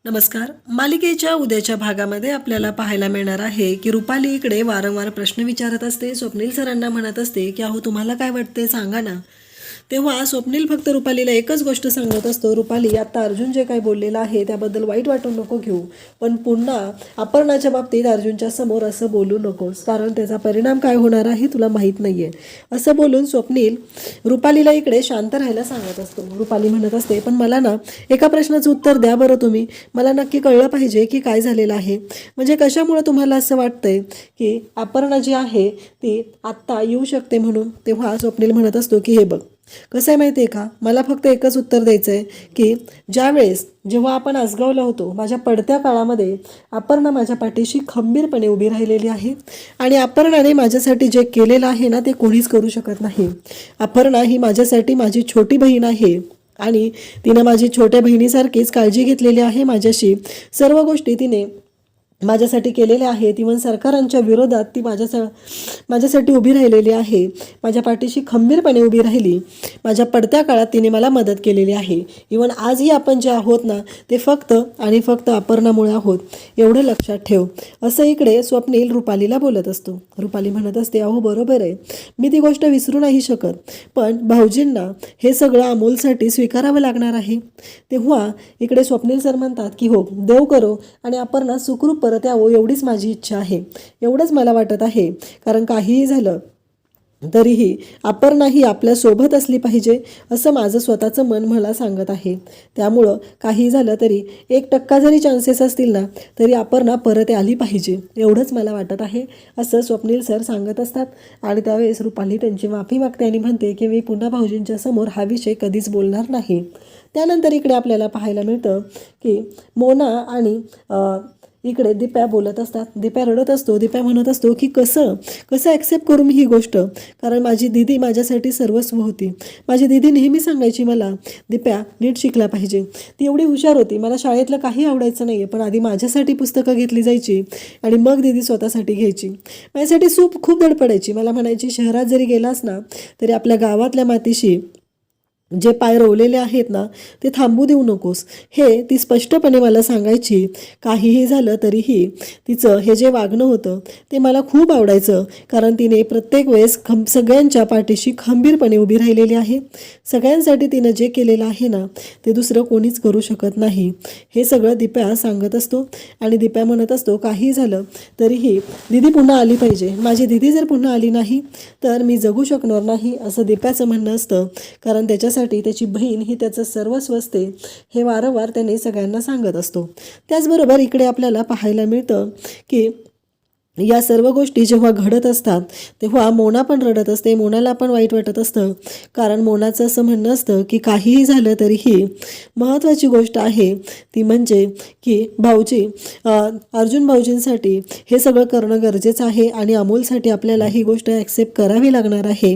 नमस्कार. मालिकेच्या उद्याच्या भागामध्ये आपल्याला पाहायला मिळणार आहे की रुपाली इकडे वारंवार प्रश्न विचारत असते. स्वप्नील सरांना म्हणत असते की अहो तुम्हाला काय वाटते सांगा ना. तेव्हा स्वप्नील फक्त रुपालीला एकच गोष्ट सांगत असतो, रुपाली आता अर्जुन जे काही बोललेलं आहे त्याबद्दल वाईट वाटून नको घेऊ, पण पुन्हा अपर्णाच्या बाबतीत अर्जुनच्या समोर असं बोलू नकोस, कारण त्याचा परिणाम काय होणार आहे तुला माहीत नाहीये. असं बोलून स्वप्नील रुपालीला इकडे शांत राहायला सांगत असतो. रुपाली म्हणत असते, पण मला ना एका प्रश्नाचं उत्तर द्या बरं तुम्ही, मला नक्की कळलं पाहिजे की काय झालेलं आहे. म्हणजे कशामुळे तुम्हाला असं वाटतंय की अपर्णा जी आहे ती आत्ता येऊ शकते म्हणून. तेव्हा स्वप्नील म्हणत असतो की हे बघ कसं आहे माहिती आहे का, मला फक्त एकच उत्तर द्यायचं आहे की जेव्हा आपण आसगावला होतो, माझ्या पडत्या काळामध्ये अपर्णा माझ्या पाठीशी खंबीरपणे उभी राहिलेली आहे आणि अपर्णाने माझ्यासाठी जे केलेलं आहे ना ते कोणीच करू शकत नाही. अपर्णा ही माझ्यासाठी माझी छोटी बहीण आहे आणि तिनं माझी छोट्या बहिणीसारखीच काळजी घेतलेली आहे. माझ्याशी सर्व गोष्टी तिने माझ्यासाठी केलेल्या आहेत. इव्हन सरकारांच्या विरोधात ती माझ्यासाठी उभी राहिलेली आहे, माझ्या पाठीशी खंबीरपणे उभी राहिली. माझ्या पडत्या काळात तिने मला मदत केलेली आहे. इव्हन आजही आपण जे आहोत ना ते फक्त आणि फक्त अपर्णामुळे आहोत, एवढं लक्षात ठेव. असं इकडे स्वप्नील रुपालीला बोलत असतो. रुपाली म्हणत असते, अहो बरोबर आहे, मी ती गोष्ट विसरू नाही शकत, पण भाऊजींना हे सगळं अमोलसाठी स्वीकारावं लागणार आहे. तेव्हा इकडे स्वप्नील सर म्हणतात की हो देव करो आणि अपर्णा सुखरूप परत यावं एवढीच माझी इच्छा आहे, एवढंच मला वाटत आहे. कारण काहीही झालं तरीही अपर्णा ही आपल्या सोबत असली पाहिजे असं माझं स्वतःचं मन मला सांगत आहे. त्यामुळं काही झालं तरी 1% जरी चान्सेस असतील ना तरी अपर्णा परत आली पाहिजे, एवढंच मला वाटत आहे असं स्वप्नील सर सांगत असतात. आणि त्यावेळेस रुपाली त्यांची माफी मागते आणि म्हणते की मी पुन्हा भाऊजींच्या समोर हा विषय कधीच बोलणार नाही. त्यानंतर इकडे आपल्याला पाहायला मिळतं की मोना आणि इकडे दिप्या बोलत असतात. दिप्या रडत असतो. दिप्या म्हणत असतो की कसं ॲक्सेप्ट करू मी ही गोष्ट, कारण माझी दीदी माझ्यासाठी सर्वस्व होती. माझी दीदी नेहमी सांगायची मला दिप्या नीट शिकला पाहिजे. ती एवढी हुशार होती, मला शाळेतलं काही आवडायचं नाही, पण आधी माझ्यासाठी पुस्तकं घेतली जायची आणि मग दीदी स्वतःसाठी घ्यायची. माझ्यासाठी खूप धडपडायची. मला म्हणायची शहरात जरी गेलास ना तरी आपल्या गावातल्या मातीशी जे पाय रोवलेले आहेत ना ते थांबू देऊ नकोस, हे ती स्पष्टपणे मला सांगायची. काहीही झालं तरीही तिचं हे जे वागणं होतं ते मला खूप आवडायचं, कारण तिने प्रत्येक वेळेस सगळ्यांच्या पाठीशी खंबीरपणे उभी राहिलेली आहे. सगळ्यांसाठी तिनं जे केलेलं आहे ना ते दुसरं कोणीच करू शकत नाही. हे सगळं दिप्या सांगत असतो आणि दिप्या म्हणत असतो काही झालं तरीही दीदी पुन्हा आली पाहिजे, माझी दीदी जर पुन्हा आली नाही तर मी जगू शकणार नाही असं दिप्याचं म्हणणं असतं. कारण त्याच्यासाठी त्याची बहीण ही त्याचं सर्वस्व असते, हे वारंवार त्याने सगळ्यांना सांगत असतो. त्याचबरोबर इकडे आपल्याला पाहायला मिळतं की या सर्व गोष्टी जेव्हा घडत असतात तेव्हा मोना पण रडत असते. मोनाला पण वाईट वाटत असतं, कारण मोनाचं असं म्हणणं असतं की काहीही झालं तरीही महत्त्वाची गोष्ट आहे ती म्हणजे की भाऊजी अर्जुन भाऊजींसाठी हे सगळं करणं गरजेचं आहे आणि अमोलसाठी आपल्याला ही गोष्ट ॲक्सेप्ट करावी लागणार आहे.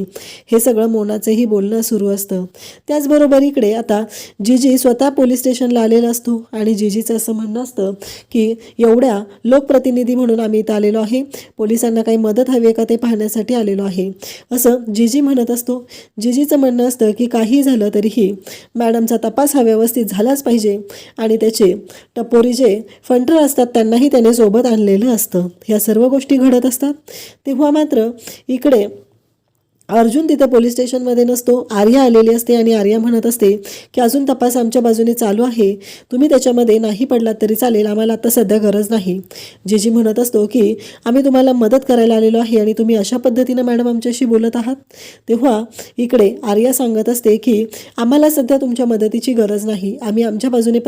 हे सगळं मोनाचंही बोलणं सुरू असतं. त्याचबरोबर इकडे आता जीजी स्वतः पोलीस स्टेशनला आलेला असतो आणि जीजीचं असं म्हणणं असतं की एवढ्या लोकप्रतिनिधी म्हणून आम्ही इथं आलेलो आहे, पोलिसांना काही मदत हवी आहे का ते पाहण्यासाठी आलेलो आहे असं जीजी म्हणत असतो. जीजीचं म्हणणं असतं की काही झालं तरीही मॅडमचा तपास हा व्यवस्थित झालाच पाहिजे आणि त्याचे टपोरी जे फंटर असतात त्यांनाही त्याने सोबत आणलेलं असतं. ह्या सर्व गोष्टी घडत असतात. तेव्हा मात्र इकडे अर्जुन तिथं पोलीस स्टेशनमध्ये नसतो. आर्या आलेली असते आणि आर्या म्हणत असते की अजून तपास आमच्या बाजूने चालू आहे, तुम्ही त्याच्यामध्ये नाही पडलात तरी चालेल, आम्हाला आता सध्या गरज नाही. जीजी म्हणत असतो की आम्ही तुम्हाला मदत करायला आलेलो आहे आणि तुम्ही अशा पद्धतीनं मॅडम आमच्याशी बोलत आहात. तेव्हा इकडे आर्या सांगत असते की आम्हाला सध्या तुमच्या मदतीची गरज नाही, आम्ही आमच्या बाजूने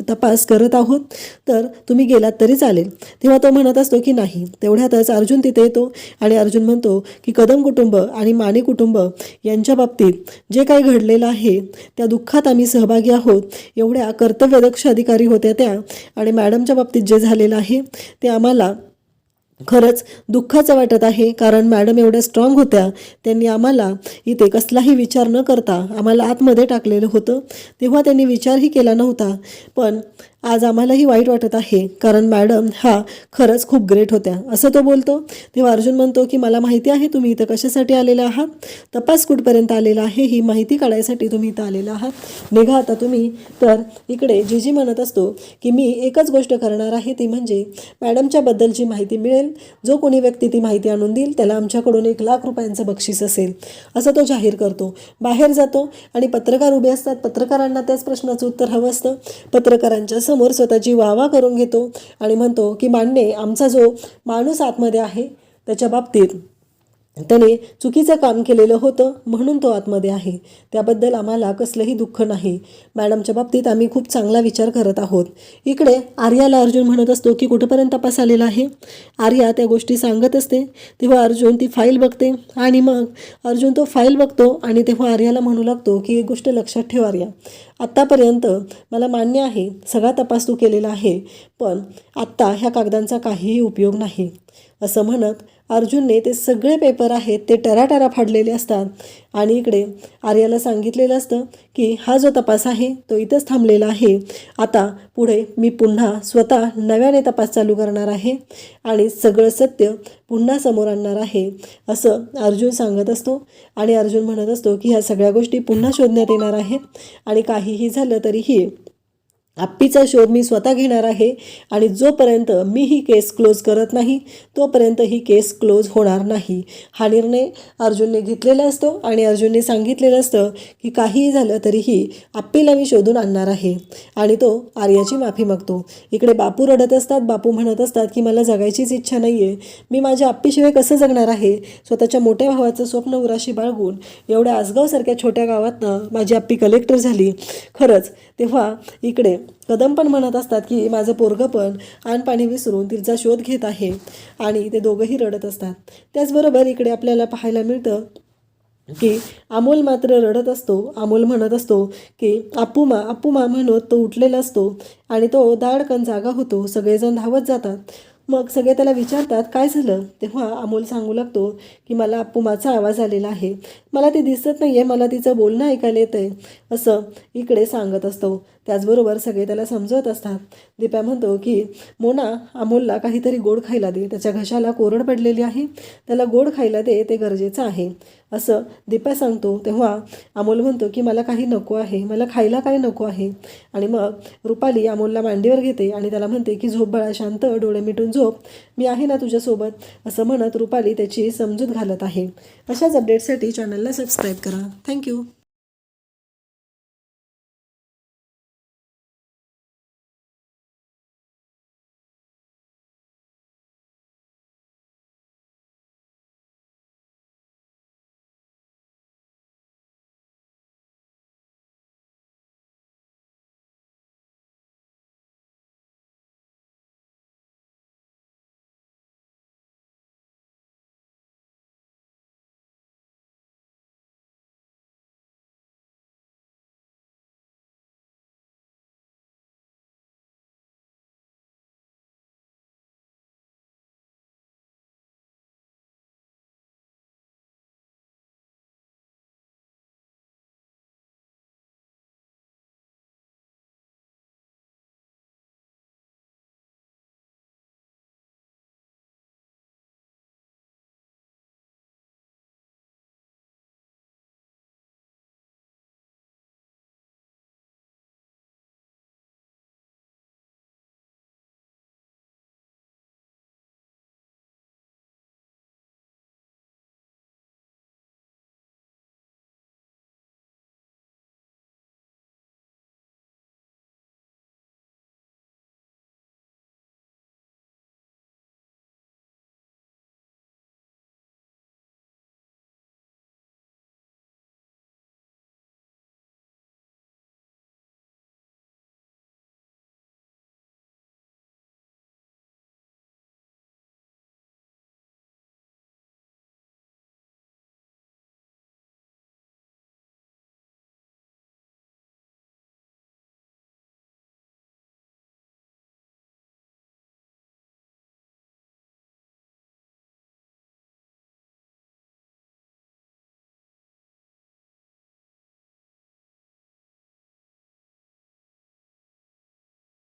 तपास करत आहोत, तर तुम्ही गेलात तरी चालेल. तेव्हा तो म्हणत असतो की नाही. तेवढ्यातच अर्जुन तिथे येतो आणि अर्जुन म्हणतो की कदम कुटुंब आणि माने कुटुंब यांच्या बाबतीत जे काही घडलेलं आहे त्या दुःखात आम्ही सहभागी आहोत. एवढ्या कर्तव्यदक्ष अधिकारी होत्या त्या आणि मॅडमच्या बाबतीत जे झालेलं आहे ते आम्हाला खरंच दुःखाचं वाटत आहे, कारण मॅडम एवढ्या स्ट्रॉंग होत्या, त्यांनी आम्हाला इथे कसलाही विचार न करता आम्हाला आतमध्ये टाकलेलं होतं. तेव्हा त्यांनी विचारही केला नव्हता, पण आज आम्हालाही वाईट वाटत आहे, कारण मॅडम हा खरंच खूप ग्रेट होत्या, असं तो बोलतो. तेव्हा अर्जुन म्हणतो की मला माहिती आहे तुम्ही इथं कशासाठी आलेला आहात, तपास कुठपर्यंत आलेला आहे ही माहिती काढायसाठी तुम्ही इथं आलेला आहात, निघा आता तुम्ही. तर इकडे जीजी म्हणत असतो की मी एकच गोष्ट करणार आहे, ती म्हणजे मॅडमच्या बद्दलची माहिती मिळेल, जो कोणी व्यक्ती ती माहिती आणून देईल त्याला आमच्याकडून 1,00,000 रुपयांचं बक्षीस असेल, असं तो जाहीर करतो. बाहेर जातो आणि पत्रकार उभे असतात. पत्रकारांना त्याच प्रश्नाचं उत्तर हवं असतं. पत्रकारांच्या समोर स्वतःची वाहवा करून घेतो आणि म्हणतो की मान्य, आमचा जो माणूस आतमध्ये आहे त्याच्या बाबतीत त्याने चुकीचं काम केलेलं होतं म्हणून तो आतमध्ये आहे, त्याबद्दल आम्हाला कसलंही दुःख नाही. मॅडमच्या बाबतीत आम्ही खूप चांगला विचार करत आहोत. इकडे आर्याला अर्जुन म्हणत असतो की कुठंपर्यंत तपास आलेला आहे. आर्या त्या गोष्टी सांगत असते. तेव्हा अर्जुन ती फाईल बघते आणि मग अर्जुन तो फाईल बघतो आणि तेव्हा आर्याला म्हणू लागतो की एक गोष्ट लक्षात ठेव आर्या, आत्तापर्यंत मला मान्य आहे सगळा तपास तू केलेला आहे, पण आत्ता ह्या कागदांचा काहीही उपयोग नाही. असं म्हणत अर्जुनने ते सगळे पेपर आहेत ते टराटरा फाडलेले असतात आणि इकडे आर्याला सांगितलेलं असतं की हा जो तपास आहे तो इथंच थांबलेला आहे, आता पुढे मी पुन्हा स्वतः नव्याने तपास चालू करणार आहे आणि सगळं सत्य पुन्हा समोर आणणार आहे, असं अर्जुन सांगत असतो. आणि अर्जुन म्हणत असतो की ह्या सगळ्या गोष्टी पुन्हा शोधण्यात येणार आहेत आणि काहीही झालं तरीही आप्पीचा शोध मी स्वतः घेणार आहे आणि जोपर्यंत मी ही केस क्लोज करत नाही तोपर्यंत ही केस क्लोज होणार नाही. हा निर्णय अर्जुनने घेतलेला असतो आणि अर्जुनने सांगितलेलं असतं की काहीही झालं तरीही आप्पीला मी शोधून आणणार आहे आणि तो आर्याची माफी मागतो. इकडे बापू रडत असतात. बापू म्हणत असतात की मला जगायचीच इच्छा नाही आहे, मी माझ्या आप्पीशिवाय कसं जगणार आहे. स्वतःच्या मोठ्या भावाचं स्वप्न उराशी बाळगून एवढ्या आसगावसारख्या छोट्या गावातनं माझी आप्पी कलेक्टर झाली खरंच. तेव्हा इकडे कदम पण म्हणत असतात की माझं पोरगं पण आणपाणी विसरून तिचा शोध घेत आहे आणि ते दोघंही रडत असतात. त्याचबरोबर इकडे आपल्याला पाहायला मिळतं की अमोल मात्र रडत असतो. अमोल म्हणत असतो की अप्पू मा म्हणत तो उठलेला असतो आणि तो दाडकन जागा होतो. सगळेजण धावत जातात. मग सगळे त्याला विचारतात काय झालं. तेव्हा अमोल सांगू लागतो की मला अप्पूमाचा आवाज आलेला आहे, मला ती दिसत नाही आहे, मला तिचं बोलणं ऐकायला येतं आहे, असं इकडे सांगत असतो. त्याचबरोबर सगळे त्याला समजवत असतात. दीप्या म्हणतो की मोना अमोलला काहीतरी गोड खायला दे, त्याच्या घशाला कोरड पडलेली आहे, त्याला गोड खायला दे, ते गरजेचं आहे, असं दीप्या सांगतो. तेव्हा अमोल म्हणतो की मला काही नको आहे, मला खायला काही नको आहे. आणि मग रुपाली अमोलला मांडीवर घेते आणि त्याला म्हणते की झोप बाळा, शांत डोळे मिटून झोप, मी आहे ना तुझ्यासोबत, असं म्हणत रुपाली त्याची समजूत घालत आहे. अशाच अपडेट्ससाठी चॅनलला सबस्क्राईब करा. थँक्यू.